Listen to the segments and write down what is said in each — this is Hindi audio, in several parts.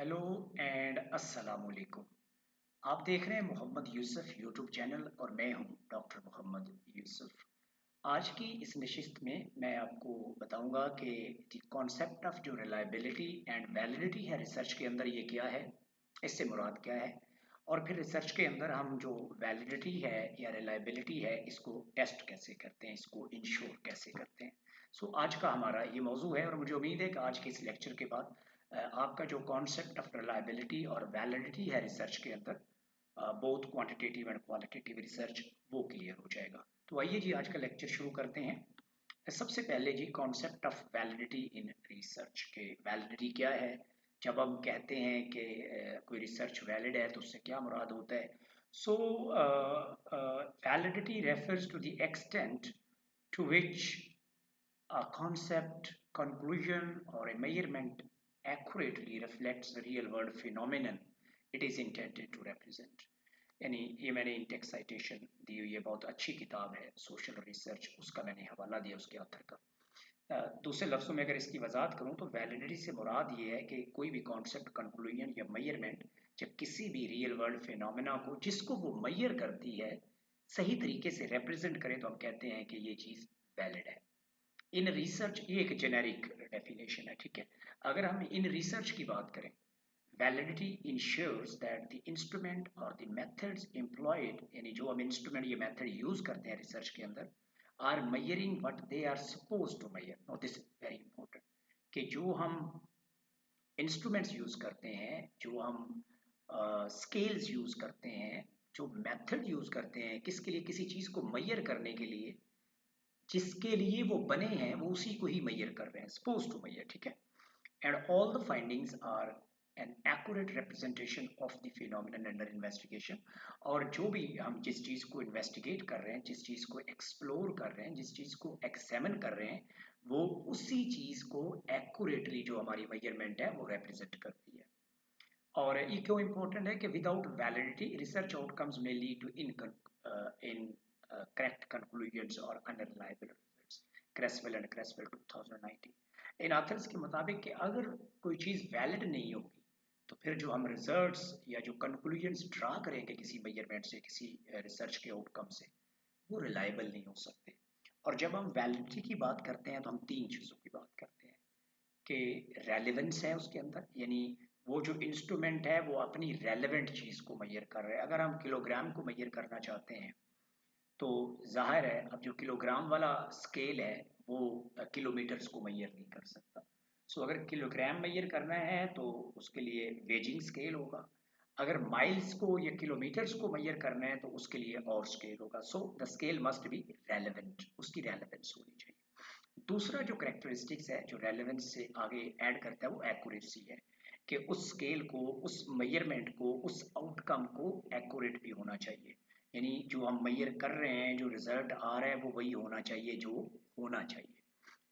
हेलो एंड अस्सलाम वालेकुम। आप देख रहे हैं मोहम्मद यूसुफ यूट्यूब चैनल और मैं हूं डॉक्टर मोहम्मद यूसुफ। आज की इस नशिस्त में मैं आपको बताऊंगा कि द कॉन्सेप्ट ऑफ जो रिलायबिलिटी एंड वैलिडिटी है रिसर्च के अंदर ये क्या है, इससे मुराद क्या है, और फिर रिसर्च के अंदर हम जो वैलिडिटी है या रिलायबिलिटी है इसको टेस्ट कैसे करते हैं, इसको इंश्योर कैसे करते हैं। आज का हमारा ये मौजू है और मुझे उम्मीद है कि आज के इस लेक्चर के बाद आपका जो कॉन्सेप्ट ऑफ रिलायबिलिटी और वैलिडिटी है रिसर्च के अंदर, both quantitative and qualitative research, वो क्लियर हो जाएगा। तो आइए जी आज का लेक्चर शुरू करते हैं। सबसे पहले जी concept of validity in research के वैलिडिटी क्या है। जब हम कहते हैं कि कोई रिसर्च वैलिड है तो उससे क्या मुराद होता है। So validity refers to the extent to which a concept, conclusion, or a measurement accurately reflects the real world phenomenon it is intended to represent. यानी ये मैंने इंटेक्स साइटेशन दी हुई है, बहुत अच्छी किताब है सोशल रिसर्च, उसका मैंने हवाला दिया उसके ऑथर का। दूसरे लफ्ज़ों में अगर इसकी वजाहत करूँ तो वैलिडिटी से मुराद ये है कि कोई भी कॉन्सेप्ट, कंक्लूजन या मेजरमेंट जब किसी भी रियल वर्ल्ड फिनोमेना को जिसको वो मैयर करती है सही तरीके से रिप्रेजेंट करे तो हम कहते हैं कि ये चीज़ वैलिड है। इन रिसर्च, ये एक जेनेरिक डेफिनेशन है, ठीक है। अगर हम इन रिसर्च की बात करें, validity ensures that the instrument और द मेथड्स एम्प्लॉयड, यानी जो हम इंस्ट्रूमेंट या मेथड यूज करते हैं रिसर्च के अंदर, are measuring what they are suppose to measure. No, this is very important कि जो हम इंस्ट्रूमेंट्स यूज करते हैं, जो हम स्केल्स यूज करते हैं, जो मेथड यूज करते हैं किसके लिए, किसी चीज को मैयर करने के लिए, जिसके लिए वो बने हैं वो उसी को ही मैयर कर रहे हैं, सपोज टू मैयर, ठीक है। And all the findings are an accurate representation of the phenomenon under investigation. और जो भी हम जिस चीज़ को इन्वेस्टिगेट कर रहे हैं, जिस चीज़ को एक्सप्लोर कर रहे हैं, जिस चीज़ को एग्जामिन कर रहे हैं, वो उसी चीज़ को एक्यूरेटली जो हमारी मेजरमेंट है वो रिप्रेजेंट करती है। और ये क्यों इंपॉर्टेंट है कि विदाउट वैलिडिटी रिसर्च आउटकम्स में lead to incorrect conclusions और unreliable results. Creswell and Creswell 2019 in authors के मुताबिक कि अगर कोई चीज़ वैलिड नहीं होगी तो फिर जो हम रिजल्ट्स या जो कंक्लूजन्स ड्रा करेंगे किसी मेजरमेंट से, किसी रिसर्च के आउटकम से, वो रिलायबल नहीं हो सकते। और जब हम वैलिडिटी की बात करते हैं तो हम तीन चीज़ों की बात करते हैं कि रेलेवेंस है उसके अंदर, यानी वो जो इंस्ट्रूमेंट है वो अपनी रेलेवेंट चीज़ को मैयर कर रहा है। अगर हम किलोग्राम को मैयर करना चाहते हैं तो जाहिर है अब जो किलोग्राम वाला स्केल है वो किलोमीटर्स को मैयर नहीं कर सकता। अगर किलोग्राम मैयर करना है तो उसके लिए वेजिंग स्केल होगा। अगर माइल्स को या किलोमीटर्स को मैयर करना है तो उसके लिए और स्केल होगा। The scale must be relevant, उसकी रेलेवेंस होनी चाहिए। दूसरा जो करेक्टरिस्टिक्स है जो रेलेवेंस से आगे ऐड करता है वो एक्यूरेसी है, कि उस स्केल को, उस मेजरमेंट को, उस आउटकम को एक्यूरेट भी होना चाहिए। यानी जो हम मैयर कर रहे हैं, जो रिजल्ट आ रहा है वो वही होना चाहिए जो होना चाहिए।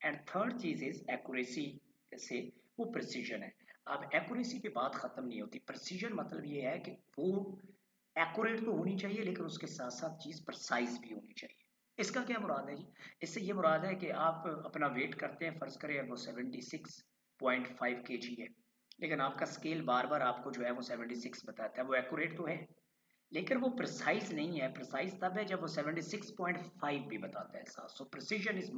एंड थर्ड चीज इज एक्यूरेसी से वो प्रिसीजन है। अब एक्यूरेसी पे बात खत्म नहीं होती, प्रिसीजन मतलब ये है कि वो एक्यूरेट तो होनी चाहिए लेकिन उसके साथ साथ चीज प्रिसाइज भी होनी चाहिए। इसका क्या मुराद है जी? इससे ये मुराद है कि आप अपना वेट करते हैं, फर्ज करें वो 76.5 kg है, लेकिन आपका स्केल बार बार आपको जो है वो 76 बताता है, वो एक्यूरेट तो है लेकिन वो प्रिसाइज नहीं है। प्रिसाइज तब है जब वो 76.5 भी बताता है साथ। प्रिसीजन इज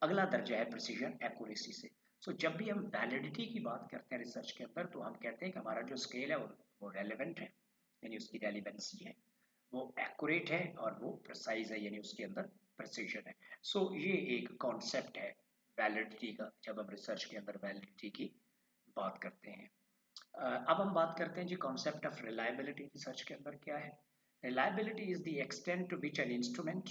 अगला दर्जा है प्रिसीजन एक्यूरेसी से। जब भी हम वैलिडिटी की बात करते हैं रिसर्च के अंदर तो हम कहते हैं कि हमारा जो स्केल है वो रेलेवेंट है, यानी उसकी रेलिवेंसी है, वो एक्यूरेट है और वो प्रिसाइज है, यानी उसके अंदर प्रिसीजन है। ये एक कॉन्सेप्ट है वैलिडिटी का जब हम रिसर्च के अंदर वैलिडिटी की बात करते हैं। अब हम बात करते हैं जी कॉन्सेप्ट ऑफ रिलायबिलिटी रिसर्च के अंदर क्या है। Reliability is the extent to which an instrument,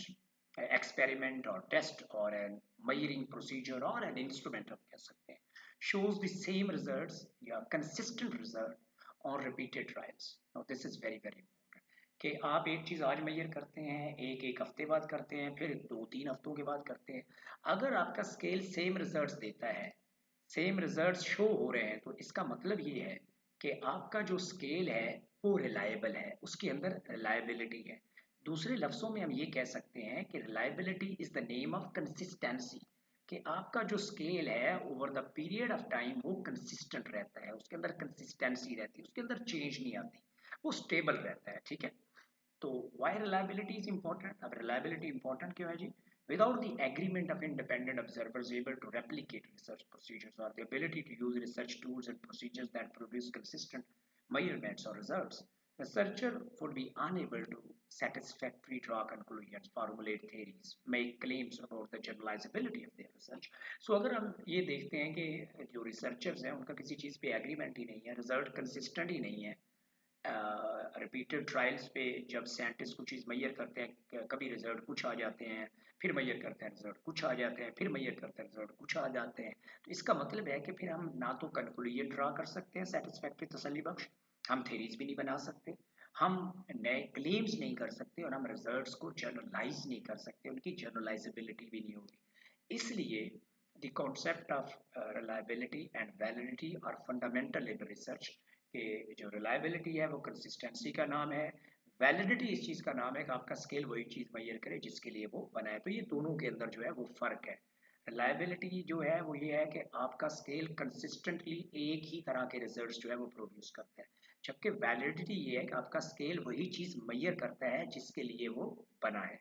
experiment और टेस्ट और एन मेजरिंग प्रोसीजर और एन इंस्ट्रूमेंट हम कह सकते हैं, shows the same results या consistent result on repeated trials. Now this is very very important कि आप एक चीज़ आज मेजर करते हैं, एक एक हफ्ते बाद करते हैं, फिर दो तीन हफ्तों के बाद करते हैं, अगर आपका स्केल सेम रिजल्ट्स देता है, सेम रिजल्ट्स शो हो रहे हैं, तो इसका मतलब ये है कि आपका जो स्केल है वो रिलायबल है, उसके अंदर रिलायबिलिटी है। दूसरे लफ्ज़ों में हम ये कह सकते हैं कि reliability is the name of consistency, कि आपका जो स्केल है over the period of time वो कंसिस्टेंट रहता है, उसके अंदर कंसिस्टेंसी रहती है, उसके अंदर चेंज नहीं आती, वो स्टेबल रहता है, ठीक है। तो वाई रिलायबिलिटी इज इंपॉर्टेंट? अब रिलायबिलिटी इंपॉर्टेंट क्यों है जी? Without the agreement of independent observers able to replicate research procedures or the ability to use research tools and procedures that produce consistent measurements or results, researcher would be unable to satisfactorily draw conclusions, formulate theories, make claims about the generalizability of their research. So अगर हम ये देखते हैं कि जो रिसर्चर्स हैं उनका किसी चीज़ पे एग्रीमेंट ही नहीं है, रिजल्ट कंसिस्टेंट ही नहीं है, रिपीटेड ट्रायल्स पे जब साइंटिस्ट कुछ चीज़ मैयर करते हैं, कभी रिजल्ट कुछ आ जाते हैं, फिर मैयर करते हैं रिजल्ट कुछ आ जाते हैं, फिर मैयर करते हैं रिजल्ट कुछ आ जाते हैं, तो इसका मतलब है कि फिर हम ना तो कंक्लूजन ड्रा कर सकते हैं सेटिस्फैक्ट्री तसल्ली बख्श, हम थेरीज भी नहीं बना सकते, हम नए क्लेम्स नहीं कर सकते, और हम रिजल्ट्स को जनरलाइज नहीं कर सकते, उनकी जनरलाइजेबिलिटी भी नहीं होगी। इसलिए the concept of reliability and validity are fundamental in research, कि जो रिलायबिलिटी है वो कंसिस्टेंसी का नाम है, वैलिडिटी इस चीज़ का नाम है कि आपका स्केल वही चीज़ मैयर करे जिसके लिए वो बना है। तो ये दोनों के अंदर जो है वो फ़र्क है। रिलायबिलिटी जो है वो ये है कि आपका स्केल कंसिस्टेंटली एक ही तरह के रिजल्ट्स जो है वो प्रोड्यूस करता है, जबकि वैलिडिटी ये है कि आपका स्केल वही चीज़ मैयर करता है जिसके लिए वो बना है।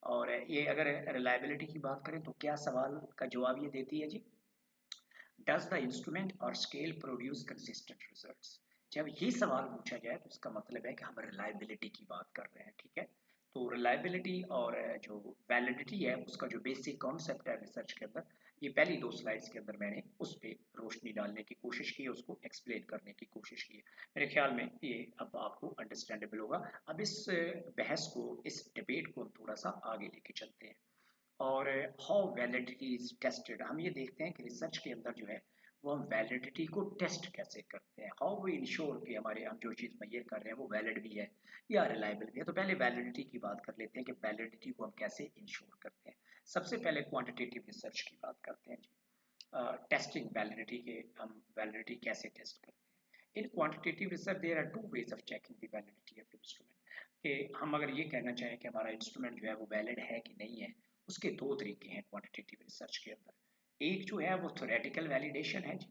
और ये अगर रिलायबिलिटी की बात करें तो क्या सवाल का जवाब ये देती है जी? डज द इंस्ट्रूमेंट और स्केल प्रोड्यूस कंसिस्टेंट रिजल्ट्स? जब ये सवाल पूछा जाए तो इसका मतलब है कि हम रिलायबिलिटी की बात कर रहे हैं, ठीक है। तो रिलायबिलिटी और जो वैलिडिटी है उसका जो बेसिक कॉन्सेप्ट है रिसर्च के अंदर, ये पहली दो स्लाइड्स के अंदर मैंने उस पर रोशनी डालने की कोशिश की है, उसको एक्सप्लेन करने की कोशिश की है। मेरे ख्याल में ये अब आपको अंडरस्टैंडेबल होगा। अब इस बहस को, इस डिबेट को थोड़ा सा आगे लेके चलते हैं। और हाउ वैलिडिटी इज टेस्टेड, हम ये देखते हैं कि रिसर्च के अंदर जो है वो हम वैलिडिटी को टेस्ट कैसे करते हैं, हाउ वी इंश्योर कि हमारे हम जो चीज़ मैयर कर रहे हैं वो वैलिड भी है या रिलायबल भी है। तो पहले वैलिडिटी की बात कर लेते हैं कि वैलिडिटी को हम कैसे इंश्योर करते हैं। सबसे पहले क्वांटिटेटिव रिसर्च की बात करते हैं जी। टेस्टिंग वैलिडिटी के, हम वैलिडिटी कैसे टेस्ट करते हैं। In quantitative research there are two ways of checking the validity of instrument, कि हम अगर ये कहना चाहें कि हमारा इंस्ट्रूमेंट जो है वो वैलिड है कि नहीं है, उसके दो तरीके हैं क्वांटिटेटिव रिसर्च के अंदर। एक जो है वो थ्योरेटिकल वैलिडेशन है जी,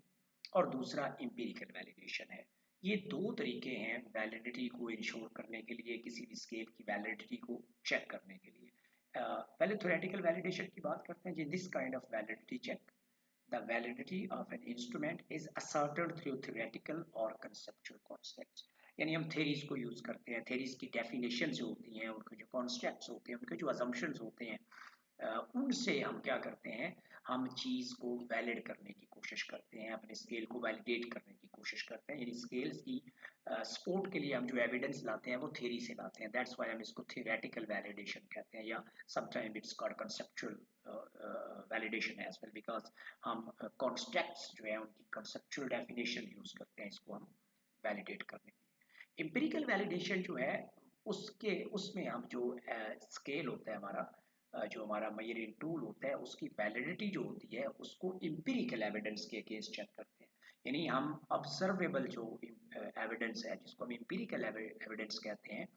और दूसरा एम्पिरिकल वैलिडेशन है। ये दो तरीके हैं वैलिडिटी को इंश्योर करने के लिए, किसी भी स्केल की वैलिडिटी को चेक करने के लिए। पहले थ्योरेटिकल वैलिडेशन की बात करते हैं जी। This kind of validity check, the validity of an instrument is asserted through theoretical or conceptual concepts। यानी हम theories को यूज करते हैं, theories की definition जो होती हैं, उनके जो concepts होते हैं, उनके जो assumptions होते हैं, उनसे हम क्या करते हैं, हम चीज़ को वैलिड करने की कोशिश करते हैं, अपने स्केल को वैलिडेट करने की कोशिश करते हैं। यानी स्केल्स की सपोर्ट के लिए हम जो एविडेंस लाते हैं वो थ्योरी से लाते हैं, दैट्स व्हाई हम इसको थियोरेटिकल वैलिडेशन कहते हैं, या sometime it's called conceptual validation as well, because हम कॉन्सेप्ट्स जो है उनकी कंसेप्चुअल डेफिनेशन यूज करते हैं इसको हम वैलिडेट करने के लिए। एम्पिरिकल वैलिडेशन जो है उसके उसमें हम जो स्केल होता है हमारा, जो हमारा मेजरिंग टूल होता है, उसकी वैलिडिटी जो होती है उसको एम्पिरिकल एविडेंस के अगेंस्ट चेक करते हैं। यानी हम ऑब्जर्वेबल जो एविडेंस है, जिसको हम एम्पिरिकल एविडेंस कहते हैं,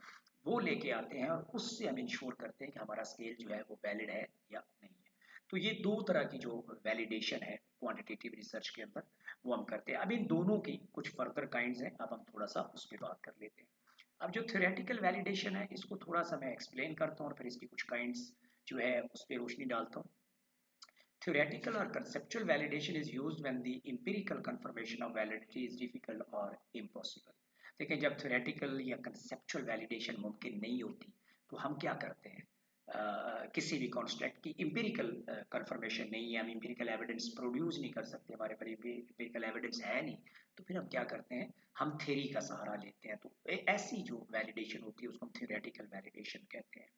वो लेके आते हैं और उससे हम इंश्योर करते हैं कि हमारा स्केल जो है वो वैलिड है या नहीं है। तो ये दो तरह की जो वैलिडेशन है क्वांटिटेटिव रिसर्च के अंदर वो हम करते हैं। अब इन दोनों की कुछ फर्दर काइंड्स हैं, अब हम थोड़ा सा उस पर बात कर लेते हैं। अब जो थ्योरेटिकल वैलिडेशन है इसको थोड़ा सा मैं एक्सप्लेन करता हूँ और फिर इसकी कुछ काइंड्स जो है उस पर रोशनी डालता हूँ। Theoretical or conceptual validation is used when the empirical confirmation of validity is difficult or impossible। देखिए जब theoretical या conceptual validation मुमकिन नहीं होती तो हम क्या करते हैं, किसी भी कॉन्स्ट्रक्ट की empirical confirmation नहीं है, हम empirical evidence produce नहीं कर सकते, हमारे पर empirical evidence है नहीं, तो फिर हम क्या करते हैं, हम theory का सहारा लेते हैं। तो ऐसी जो validation होती है उसको हम theoretical validation कहते हैं।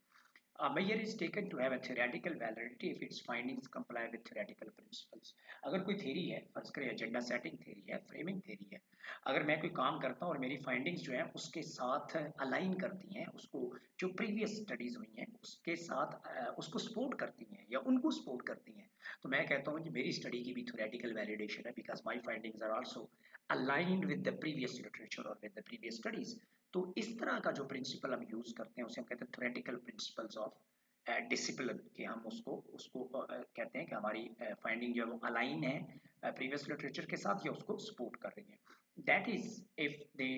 A measure is taken to have a theoretical validity if its findings comply with theoretical principles। अगर कोई थ्योरी है, फर्ज करें एजेंडा सेटिंग थ्योरी है, फ्रेमिंग थ्योरी है, अगर मैं कोई काम करता हूँ और मेरी फाइंडिंग्स जो है उसके साथ अलाइन करती हैं, उसको जो प्रीवियस स्टडीज हुई हैं उसके साथ उसको सपोर्ट करती हैं या उनको सपोर्ट करती हैं, तो मैं कहता हूँ कि मेरी स्टडी की भी थ्योरेटिकल वैलिडेशन है, because my findings are also aligned with the previous literature और विद द प्रीवियस स्टडीज। तो इस तरह का जो प्रिंसिपल हम यूज करते हैं उसे हम कहते हैं थ्योरेटिकल प्रिंसिपल्स ऑफ डिसिप्लिन कि हम उसको उसको कहते हैं कि हमारी फाइंडिंग जो है वो अलाइन है प्रीवियस लिटरेचर के साथ या उसको सपोर्ट कर रही है। That is if they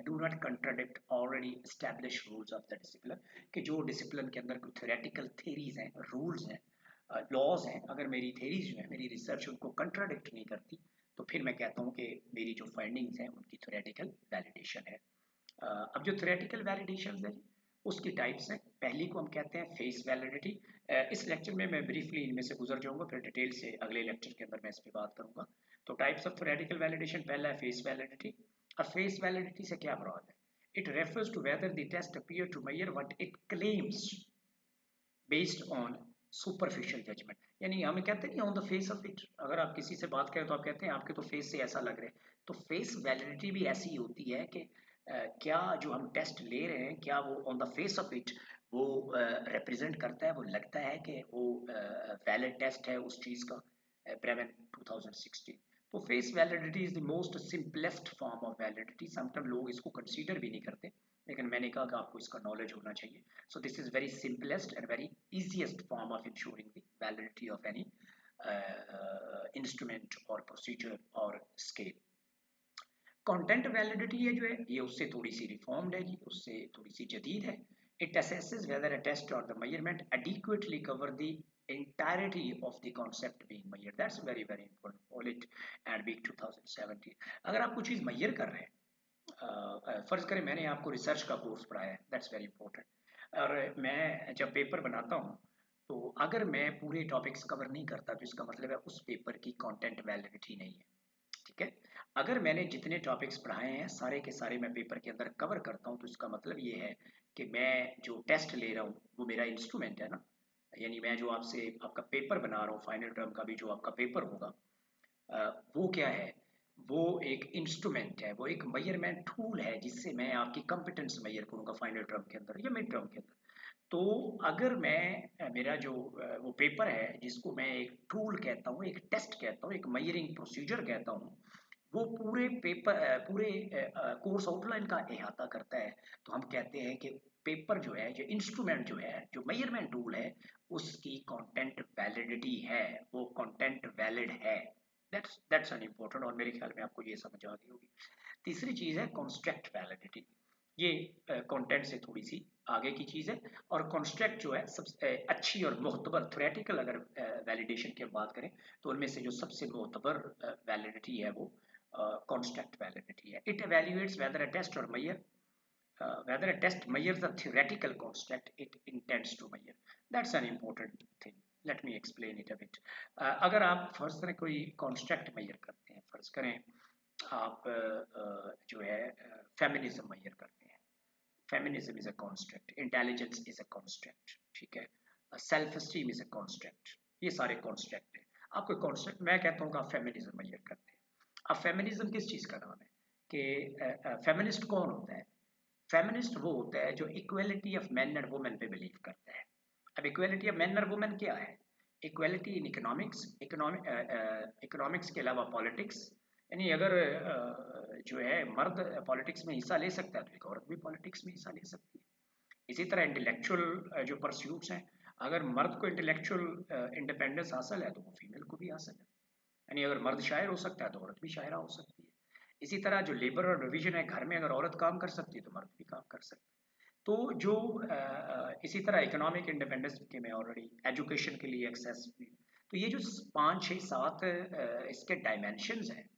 do not contradict already establish rules of the discipline, कि जो डिसिप्लिन के अंदर कोई थ्योरेटिकल थेरीज हैं, रूल्स हैं, लॉज हैं, अगर मेरी थेरीज जो है, मेरी रिसर्च उनको कंट्राडिक्ट नहीं करती, तो फिर मैं कहता हूँ कि मेरी जो फाइंडिंग्स हैं उनकी थ्योरेटिकल वैलिडेशन है। अब जो थ्योरेटिकल वैलिडेशन है उसकी टाइप्स हैं। पहली को हम कहते हैं फेस वैलिडिटी। इस लेक्चर में मैं ब्रीफली इनमें से गुजर जाऊंगा, फिर डिटेल से अगले लेक्चर के अंदर मैं इस पर बात करूंगा। तो टाइप्स ऑफ थ्योरेटिकल वैलिडेशन, पहला है फेस वैलिडिटी। अब फेस वैलिडिटी से क्या मुराद है? It refers to whether the test appear to measure what it claims based on superficial judgement. यानी हमें कहते हैं on the face of it, अगर आप किसी से बात करें तो आप कहते हैं आपके तो फेस से ऐसा लग रहा है। तो फेस वैलिडिटी भी ऐसी होती है कि क्या जो हम टेस्ट ले रहे हैं क्या वो on the face of it वो रिप्रेजेंट करता है, वो लगता है कि वो वैलिड टेस्ट है उस चीज़ का। ब्रेवन 2016। तो face validity is the most simplest form of validity. Sometime लोग इसको कंसीडर भी नहीं करते, लेकिन मैंने कहा कि आपको इसका नॉलेज होना चाहिए। So this is very simplest and very easiest form of ensuring the validity of any instrument or procedure or scale. Content validity है जो है ये उससे थोड़ी सी रिफॉर्म्ड है जी, उससे थोड़ी सी जदीद है। It assesses whether a test or the measurement adequately cover the entirety of the concept being measured. That's very very important. Pollitt and Week 2017। अगर आप कुछ चीज़ मेजर कर रहे हैं, फर्ज करें मैंने आपको रिसर्च का कोर्स पढ़ाया है, दैट्स वेरी इंपॉर्टेंट, और मैं जब पेपर बनाता हूँ तो अगर मैं पूरे टॉपिक्स कवर नहीं करता तो इसका मतलब है उस पेपर की कंटेंट वैलिडिटी नहीं है। ठीक है, अगर मैंने जितने टॉपिक्स पढ़ाए हैं सारे के सारे मैं पेपर के अंदर कवर करता हूँ तो इसका मतलब ये है कि मैं जो टेस्ट ले रहा हूँ वो मेरा इंस्ट्रूमेंट है ना। यानी मैं जो आपसे आपका पेपर बना रहा हूँ, फाइनल टर्म का भी जो आपका पेपर होगा, वो क्या है? वो एक इंस्ट्रूमेंट है, वो एक मेजरमेंट टूल है जिससे मैं आपकी कंपिटेंस मेजर करूंगा फाइनल टर्म के अंदर या मिड टर्म के अंदर। तो अगर मैं मेरा जो वो पेपर है जिसको मैं एक टूल कहता हूँ, एक टेस्ट कहता हूँ, एक मेजरिंग प्रोसीजर कहता हूँ, वो पूरे पेपर पूरे कोर्स आउटलाइन का अहाता करता है, तो हम कहते हैं कि पेपर जो है, जो इंस्ट्रूमेंट जो है, जो मेजरमेंट टूल है, उसकी कंटेंट वैलिडिटी है, वो कंटेंट वैलिड है। दैट्स एन इम्पोर्टेंट, और मेरे ख्याल में आपको ये समझ आ गई होगी। तीसरी चीज़ है कॉन्स्ट्रक्ट वैलिडिटी। ये कंटेंट से थोड़ी सी आगे की चीज़ है, और कॉन्स्ट्रक्ट जो है सबसे अच्छी और मोहतबर थ्योरेटिकल अगर वैलिडेशन की बात करें तो उनमें से जो सबसे मोहतबर वैलिडिटी है वो कॉन्स्ट्रक्ट वैलिडिटी है। इट एवेल्युएट्स वेदर अ टेस्ट और major whether a test measures the theoretical construct it intends to measure. That's an important thing. Let me explain it a bit. अगर आप फर्ज करें कोई construct measure करते हैं, फर्ज करें आप जो है फेमिनिज्म मेजर करते हैं। Feminism is a construct, intelligence is a construct, ठीक है, self esteem is a construct, ये सारे कॉन्स्ट्रक्ट हैं। आपको कॉन्स्ट्रक्ट मैं कहता हूँ कि आप फेमिनिज्म मेजर करते हैं। अब फेमिनिज्म किस चीज़ का नाम है? कि फेमिनिस्ट कौन होता है? फेमिनिस्ट वो होता है जो equality of man and women पे बिलीव करता है। अब इक्वलिटी ऑफ मैन और वुमेन क्या है? इक्वलिटी इन इकोनॉमिक्स, इकोनॉमिक्स के अलावा पॉलिटिक्स। यानी अगर जो है मर्द पॉलिटिक्स में हिस्सा ले सकता है तो एक औरत भी पॉलिटिक्स में हिस्सा ले सकती है। इसी तरह इंटेलेक्चुअल जो परस्यूट्स हैं, अगर मर्द को इंटेलेक्चुअल इंडिपेंडेंस हासिल है तो वो फीमेल को भी हासिल है। यानी अगर मर्द शायर हो सकता है तो औरत भी शायरा हो सकती है। इसी तरह जो लेबर और डिवीजन है, घर में अगर औरत काम कर सकती है तो मर्द भी काम कर सकता है। तो जो इसी तरह इकोनॉमिक इंडिपेंडेंस के में ऑलरेडी, एजुकेशन के लिए एक्सेस भी। तो ये जो 5 6 7 इसके डायमेंशंस हैं,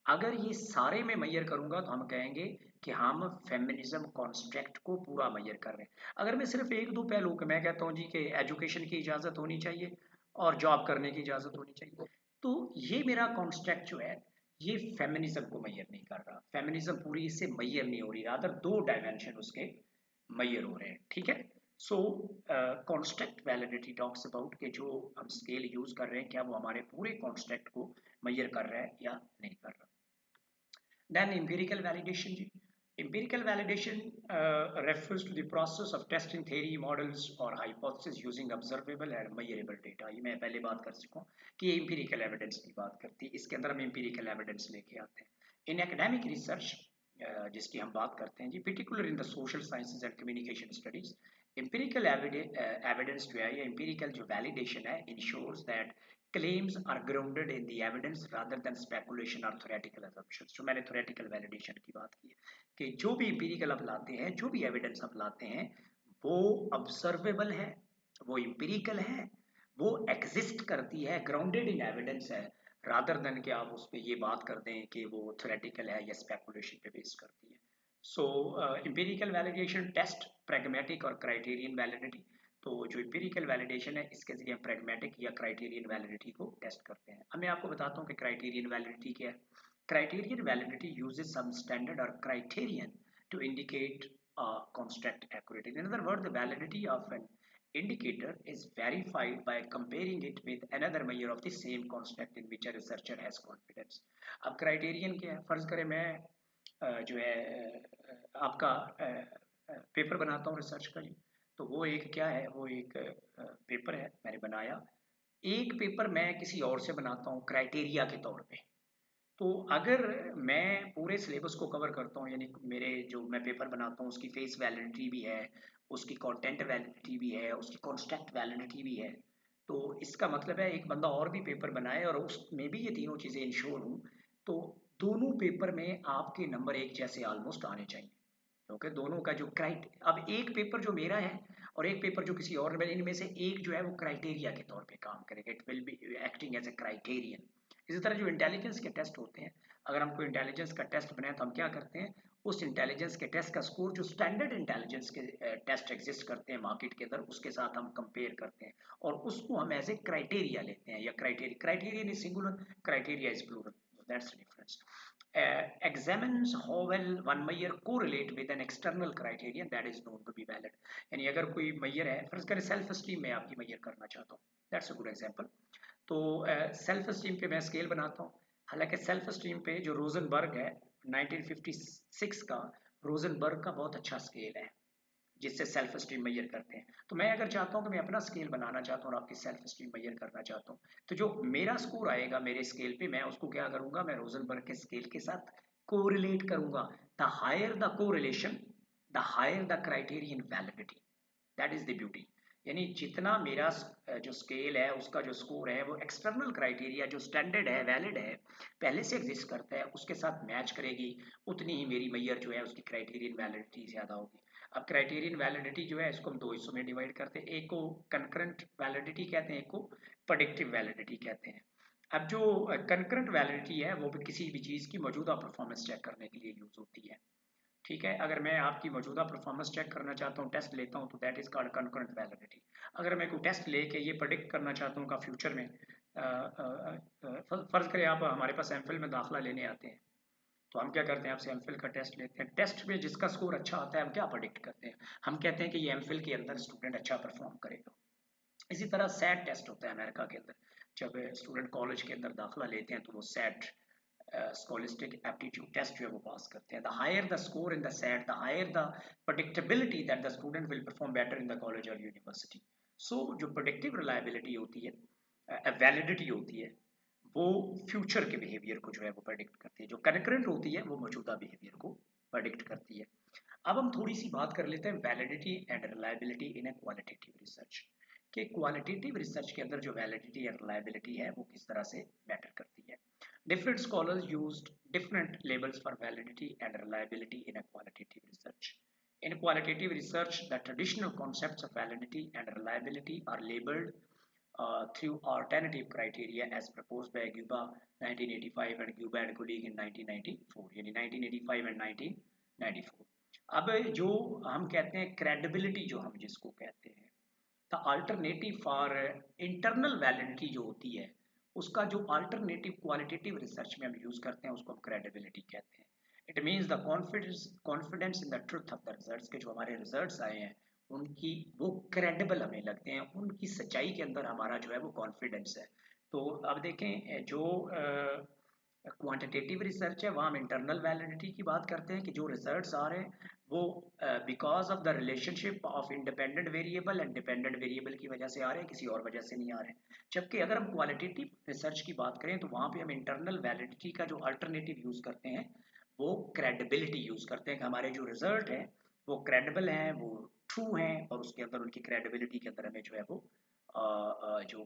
अगर ये सारे मैं मैयर करूंगा तो हम कहेंगे कि हम फेमिनिज्म कॉन्स्ट्रक्ट को पूरा मैयर कर रहे हैं। अगर मैं सिर्फ एक दो पहलू के मैं कहता हूँ जी कि एजुकेशन की इजाज़त होनी चाहिए और जॉब करने की इजाज़त होनी चाहिए, तो ये मेरा कॉन्स्ट्रक्ट जो है ये फेमिनिज्म को मैयर नहीं कर रहा, फेमिनिज्म पूरी इससे मैयर नहीं हो रही, रादर 2 डायमेंशन उसके मैयर हो रहे हैं। ठीक है, सो कॉन्स्ट्रक्ट वैलिडिटी टॉक्स अबाउट कि जो हम स्केल यूज कर रहे हैं क्या वो हमारे पूरे कॉन्स्ट्रक्ट को मैयर कर रहा है या नहीं कर रहा। Then empirical validation. Empirical validation refers to the process of testing theory, models or hypothesis using observable and measurable data. ये मैं पहले बात कर चुका हूँ कि ये empirical evidence की बात करती है, इसके अंदर हम empirical evidence लेके आते हैं। In academic research जिसकी हम बात करते हैं जी, particular in the social sciences and communication studies, empirical evidence जो है या एम्पिरिकल जो वैलिडेशन है ensures that claims are grounded in the evidence rather than speculation or theoretical assumptions। जो मैंने theoretical validation की बात की है कि जो भी empirical आप लाते हैं, जो भी evidence आप लाते हैं, वो observable है, वो empirical है, वो exist करती है, grounded in evidence है, rather than कि आप उस पर ये बात कर दें कि वो theoretical है या speculation पे base करती है। So empirical validation test pragmatic और criterion validity। तो जो एम्पिरिकल वैलिडेशन है इसके जरिए हम प्रैग्मेटिक या क्राइटेरियन वैलिडिटी को टेस्ट करते हैं। अब मैं आपको बताता हूँ कि क्राइटेरियन वैलिडिटी क्या है। Criterion validity uses some standard or criterion to indicate construct accurately। In other words, the validity of an indicator is verified by comparing it with another measure of the same construct in which a researcher has confidence। अब क्राइटेरियन क्या है? फर्ज करें मैं जो है आपका पेपर बनाता हूँ रिसर्च का जी, तो वो एक क्या है, वो एक पेपर है मैंने बनाया। एक पेपर मैं किसी और से बनाता हूँ क्राइटेरिया के तौर पे। तो अगर मैं पूरे सिलेबस को कवर करता हूँ, यानी मेरे जो मैं पेपर बनाता हूँ उसकी फेस वैलिडिटी भी है, उसकी कंटेंट वैलिडिटी भी है, उसकी कॉन्स्ट्रक्ट वैलिडिटी भी है, तो इसका मतलब है एक बंदा और भी पेपर बनाए और उसमें भी ये तीनों चीज़ें इंश्योर हों, तो दोनों पेपर में आपके नंबर एक जैसे ऑलमोस्ट आने चाहिए। क्योंकि दोनों का जो अब एक पेपर जो मेरा है और एक पेपर जो किसी और ने, इनमें से एक जो है वो क्राइटेरिया के तौर पे काम करेगा, it will be acting as a criterion. इसी तरह जो इंटेलिजेंस के टेस्ट होते हैं, अगर हमको इंटेलिजेंस का टेस्ट बनाए तो हम क्या करते हैं, उस इंटेलिजेंस के टेस्ट का स्कोर जो स्टैंडर्ड इंटेलिजेंस के टेस्ट एग्जिस्ट करते हैं मार्केट के अंदर उसके साथ हम कंपेयर करते हैं और उसको हम एज ए क्राइटेरिया लेते हैं, या criterion is singular, criteria is plural, that's the difference. Examines how well one measure correlate with an external criterion that is known to be valid। यानी अगर कोई measure है, फर्ज करें सेल्फ स्टीम में आपकी measure करना चाहता हूँ, दैट्स अ गुड एग्जांपल। तो सेल्फ स्टीम पे मैं स्केल बनाता हूँ। हालांकि सेल्फ स्टीम पे जो रोजनबर्ग है 1956 का, रोजनबर्ग का बहुत अच्छा स्केल है जिससे सेल्फ स्टीम मेजर करते हैं। तो मैं अगर चाहता हूँ कि मैं अपना स्केल बनाना चाहता हूँ और आपकी सेल्फ स्टीम मेजर करना चाहता हूँ, तो जो मेरा स्कोर आएगा मेरे स्केल पे, मैं उसको क्या करूंगा, मैं रोजनबर्ग के स्केल के साथ कोरिलेट करूंगा। The higher the correlation, the higher the criterion validity, that is the beauty. यानी जितना मेरा जो स्केल है उसका जो स्कोर है वो एक्सटर्नल क्राइटेरिया जो स्टैंडर्ड है, वैलिड है, पहले से एग्जिस्ट करता है, उसके साथ मैच करेगी, उतनी ही मेरी मैयर जो है उसकी क्राइटेरियन वैलिडिटी ज़्यादा होगी। अब क्राइटेरियन वैलिडिटी जो है इसको हम दो हिस्सों में डिवाइड करते हैं, एक को कंकरेंट वैलिडिटी कहते हैं, एक को प्रेडिक्टिव वैलिडिटी कहते हैं। अब जो कंकरेंट वैलिडिटी है वो भी किसी भी चीज़ की मौजूदा परफॉर्मेंस चेक करने के लिए यूज़ होती है। ठीक है, अगर मैं आपकी मौजूदा परफॉर्मेंस चेक करना चाहता हूँ, टेस्ट लेता हूँ, तो that is called concurrent validity. अगर मैं कोई टेस्ट लेके ये प्रेडिक्ट करना चाहता हूँ का फ्यूचर में फर्ज करें आप हमारे पास एमफिल में दाखिला लेने आते हैं, तो हम क्या करते हैं, आपसे एमफिल का टेस्ट लेते हैं। टेस्ट में जिसका स्कोर अच्छा आता है हम क्या प्रेडिक्ट करते हैं, हम कहते हैं कि ये एमफिल के अंदर स्टूडेंट अच्छा परफॉर्म करेगा। इसी तरह सैट टेस्ट होता है अमेरिका के अंदर, जब स्टूडेंट कॉलेज के अंदर दाखिला लेते हैं तो वो सैट scholastic aptitude test जो है वो पास करते हैं। The higher the score in the SAT, the higher the predictability that the student will perform better in the college or university। So जो predictive reliability होती है, validity होती है, वो फ्यूचर के बिहेवियर को जो है वो प्रेडिक्ट करती है। जो कनकरेंट होती है वो मौजूदा बिहेवियर को प्रेडिक्ट करती है। अब हम थोड़ी सी बात कर लेते हैं validity and reliability in A qualitative research, कि क्वालिटेटिव रिसर्च के अंदर जो वैलिडिटी या रिलायबिलिटी है वो किस तरह से मैटर करती है। Different scholars used different labels for validity and reliability in a qualitative research। In qualitative research, the traditional concepts of validity and reliability are labeled through alternative criteria as proposed by Guba 1985 and Guba and colleague in 1994, यानी 1985 and 1994। अब जो हम कहते हैं credibility, जो हम जिसको कहते हैं, the alternative for internal validity जो होती है, उसका जो अल्टरनेटिव क्वालिटेटिव रिसर्च में हम यूज करते हैं उसको हम क्रेडिबिलिटी कहते हैं। It means the confidence in the truth of the results, के जो हमारे रिजल्ट्स आए हैं उनकी वो क्रेडिबल हमें लगते हैं, उनकी सच्चाई के अंदर हमारा जो है वो कॉन्फिडेंस है। तो अब देखें जो क्वांटिटेटिव रिसर्च है वहाँ हम इंटरनल वैलिडिटी की बात करते हैं कि जो रिजल्ट्स आ रहे हैं वो because of the relationship of independent variable and dependent variable की वजह से आ रहे हैं, किसी और वजह से नहीं आ रहे हैं। जबकि अगर हम क्वालिटेटिव रिसर्च की बात करें तो वहाँ पे हम इंटरनल वैलिडिटी का जो अल्टरनेटिव यूज़ करते हैं वो क्रेडिबिलिटी यूज़ करते हैं कि हमारे जो रिजल्ट हैं वो क्रेडिबल हैं, वो ट्रू हैं और उसके अंदर उनकी क्रेडिबिलिटी के अंदर हमें जो है वो जो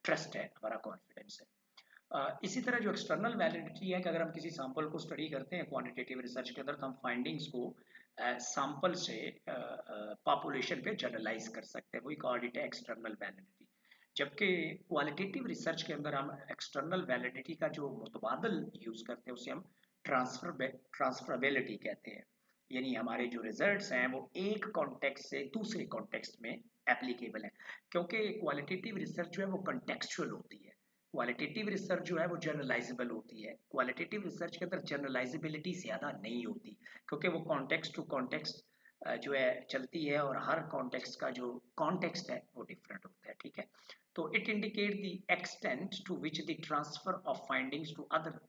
ट्रस्ट है, हमारा कॉन्फिडेंस है। इसी तरह जो एक्सटर्नल वैलिडिटी है कि अगर हम किसी सैंपल को स्टडी करते हैं क्वांटिटेटिव रिसर्च के अंदर, तो हम फाइंडिंग्स को सैंपल से पॉपुलेशन पे जनरलाइज कर सकते हैं, वही कॉल्ड इट है एक्सटर्नल वैलिडिटी। जबकि क्वालिटेटिव रिसर्च के अंदर हम एक्सटर्नल वैलिडिटी का जो मुतबादल यूज करते हैं उसे हम ट्रांसफरेबिलिटी कहते हैं। यानी हमारे जो रिजल्ट्स हैं वो एक कॉन्टेक्स्ट से दूसरे कॉन्टेक्स्ट में एप्लीकेबल है, क्योंकि क्वालिटेटिव रिसर्च जो है वो कंटेक्चुअल होती है, क्वालिटेटिव रिसर्च जो है वो जनरलाइजेबल होती है। क्वालिटेटिव रिसर्च के अंदर जनरलाइजेबिलिटी ज़्यादा नहीं होती, क्योंकि वो कॉन्टेक्स्ट टू कॉन्टेक्स्ट जो है चलती है और हर कॉन्टेक्स्ट का जो कॉन्टेक्स्ट है वो डिफरेंट होता है, ठीक है। तो it indicate the extent to which the transfer of findings to other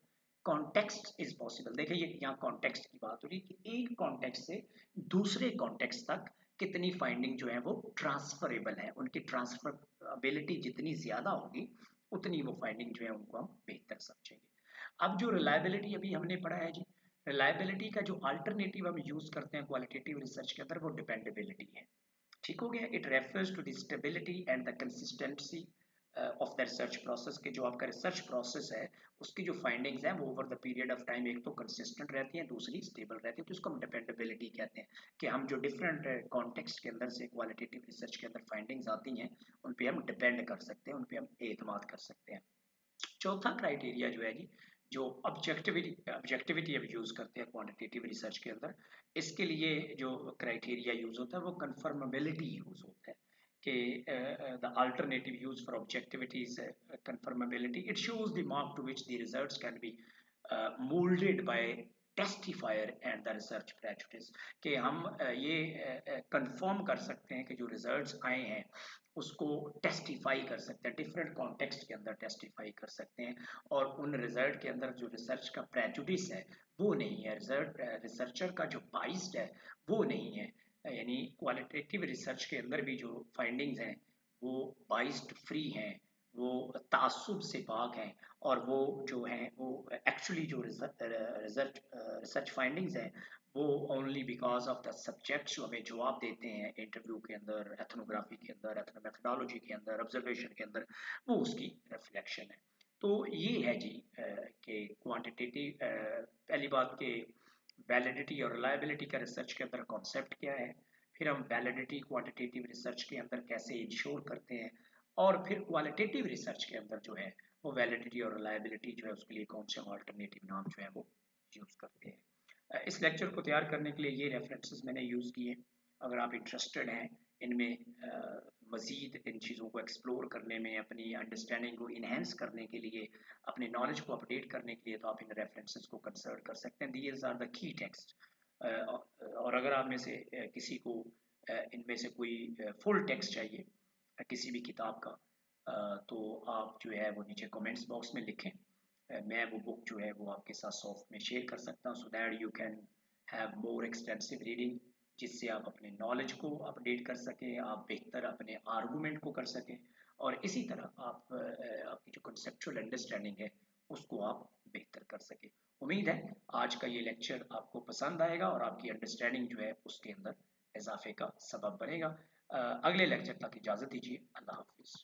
context is possible. देखिए ये यहाँ कॉन्टेक्स्ट की बात हो रही है कि एक कॉन्टेक्स्ट से दूसरे कॉन्टेक्स्ट तक कितनी फाइंडिंग जो है वो ट्रांसफरेबल है, उनकी ट्रांसफरेबिलिटी जितनी ज़्यादा होगी उतनी वो फाइंडिंग जो है उनको हम बेहतर समझेंगे। अब जो रिलायबिलिटी अभी हमने पढ़ा है जी, रिलायबिलिटी का जो अल्टरनेटिव हम यूज करते हैं क्वालिटेटिव रिसर्च के अंदर वो डिपेंडेबिलिटी है। ठीक हो गया। It refers to the stability and the consistency of the research process के जो आपका रिसर्च प्रोसेस है उसकी जो फाइंडिंग्स हैं वो over the period of time एक तो कंसिस्टेंट रहती हैं, दूसरी स्टेबल रहती है, तो इसको हम डिपेंडेबिलिटी कहते हैं कि हम जो डिफरेंट कॉन्टेक्स्ट के अंदर से क्वालिटेटिव रिसर्च के अंदर फाइंडिंग्स आती हैं उन पे हम डिपेंड कर सकते हैं, उन पे हम एतमाद कर सकते हैं। चौथा क्राइटेरिया जो है जी, जो ऑब्जेक्टिविटी अब यूज करते हैं क्वांटिटेटिव रिसर्च के अंदर, इसके लिए जो क्राइटेरिया यूज होता है वो कंफर्मेबिलिटी यूज होता है कि the alternative use for objectivity is confirmability. It shows the mark to which the results can be moulded by testifier and the research prejudice, कि हम ये कंफर्म कर सकते हैं कि जो रिजल्ट्स आए हैं उसको टेस्टिफाई कर सकते हैं, डिफरेंट कॉन्टेक्स्ट के अंदर टेस्टिफाई कर सकते हैं, और उन रिजल्ट के अंदर जो रिसर्च का प्रेजुडिस है वो नहीं है, रिसर्चर का जो बाइस्ड है वो नहीं है। यानी क्वालिटेटिव रिसर्च के अंदर भी जो फाइंडिंग्स हैं वो बाइस्ड फ्री हैं, वो तासुब से पाक हैं, और वो जो हैं वो एक्चुअली जो रिसर्च फाइंडिंग्स हैं वो only because of the subjects जो हमें जवाब देते हैं इंटरव्यू के अंदर, एथनोग्राफी के अंदर, एथनोमेथोडोलॉजी के अंदर, ऑब्जर्वेशन के अंदर, वो उसकी रिफ्लेक्शन है। तो ये है जी कि क्वांटिटेटिव, पहली बात कि वैलिडिटी और रिलायबिलिटी का रिसर्च के अंदर कॉन्सेप्ट क्या है, फिर हम वैलिडिटी क्वांटिटेटिव रिसर्च के अंदर कैसे इंश्योर करते हैं, और फिर क्वालिटेटिव रिसर्च के अंदर जो है वो वैलिडिटी और रिलायबिलिटी जो है उसके लिए कौन से ऑल्टरनेटिव नाम जो है वो यूज़ करते हैं। इस लेक्चर को तैयार करने के लिए ये रेफरेंसेस मैंने यूज़ किए। अगर आप इंटरेस्टेड हैं इनमें मज़ीद इन चीज़ों को एक्सप्लोर करने में, अपनी अंडरस्टैंडिंग को इन्हेंस करने के लिए, अपने नॉलेज को अपडेट करने के लिए, तो आप इन रेफरेंसेस को कंसल्ट कर सकते हैं। These are the key texts. और अगर आप में से किसी को इनमें से कोई फुल टेक्स्ट चाहिए किसी भी किताब का, तो आप जो है वो नीचे कमेंट्स बॉक्स में लिखें। मैं वो बुक जो है वो आपके साथ सॉफ्ट में शेयर कर सकता हूँ, so that you can have more extensive reading, जिससे आप अपने नॉलेज को अपडेट कर सकें, आप बेहतर अपने आर्गूमेंट को कर सकें, और इसी तरह आप आपकी जो कंसेप्चुअल अंडरस्टैंडिंग है उसको आप बेहतर कर सकें। उम्मीद है आज का ये लेक्चर आपको पसंद आएगा और आपकी अंडरस्टैंडिंग जो है उसके अंदर इजाफे का सबब बनेगा। अगले लेक्चर तक इजाज़त दीजिए। अल्लाह हाफिज़।